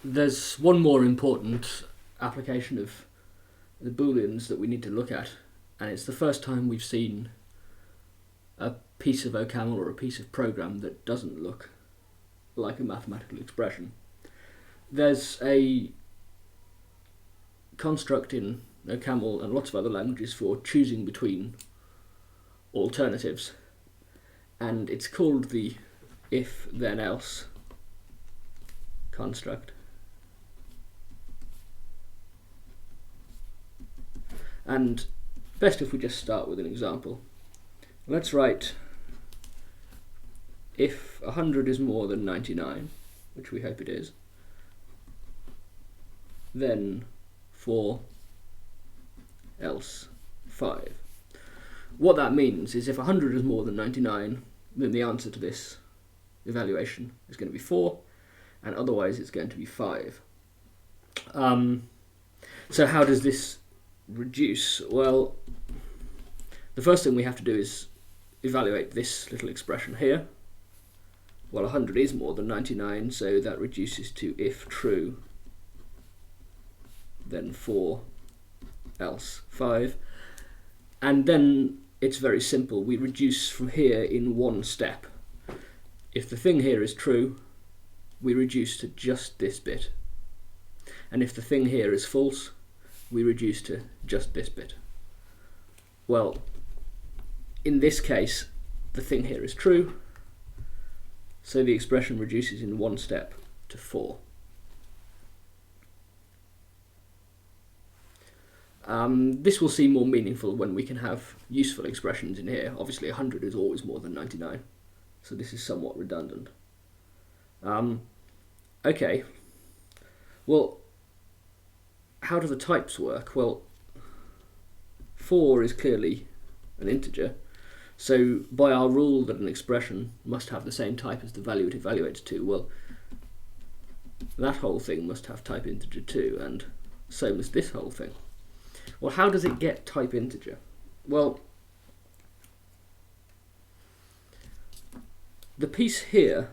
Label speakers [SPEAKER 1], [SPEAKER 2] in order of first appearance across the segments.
[SPEAKER 1] There's one more important application of the booleans that we need to look at, and it's the first time we've seen a piece of OCaml or a piece of program that doesn't look like a mathematical expression. There's a construct in OCaml and lots of other languages for choosing between alternatives, and it's called the if then else construct. And best if we just start with an example. Let's write if 100 is more than 99, which we hope it is, then 4 else 5. What that means is if 100 is more than 99, then the answer to this evaluation is going to be 4, and otherwise it's going to be 5. So how does this reduce? Well, the first thing we have to do is evaluate this little expression here. Well, 100 is more than 99, so that reduces to if true, then 4 else 5. And then it's very simple. We reduce from here in one step. If the thing here is true, we reduce to just this bit. And if the thing here is false, we reduce to just this bit. Well, in this case, the thing here is true, so the expression reduces in one step to 4. This will seem more meaningful when we can have useful expressions in here. Obviously 100 is always more than 99, so this is somewhat redundant. Okay, well, how do the types work? Well, 4 is clearly an integer, so by our rule that an expression must have the same type as the value it evaluates to, well, that whole thing must have type integer too, and so must this whole thing. Well, how does it get type integer? Well, the piece here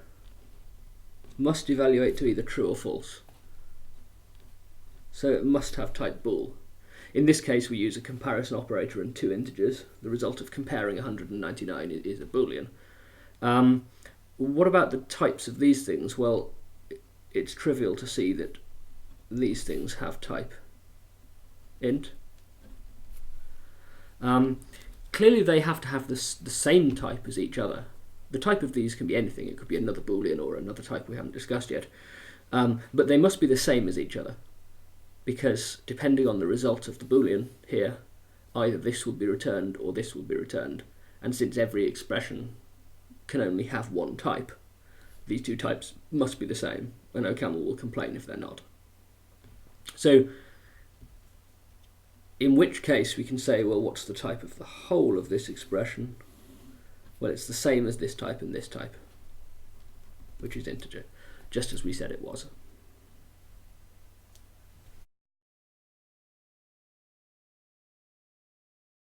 [SPEAKER 1] must evaluate to either true or false, so it must have type bool. In this case we use a comparison operator and 2 integers. The result of comparing 199 is a boolean. What about the types of these things? Well, it's trivial to see that these things have type int. Clearly they have to have the same type as each other. The type of these can be anything. It could be another boolean or another type we haven't discussed yet. But they must be the same as each other, because depending on the result of the boolean here, either this will be returned or this will be returned. And since every expression can only have one type, these two types must be the same, and OCaml will complain if they're not. So in which case we can say, well, what's the type of the whole of this expression? Well, it's the same as this type and this type, which is integer, just as we said it was.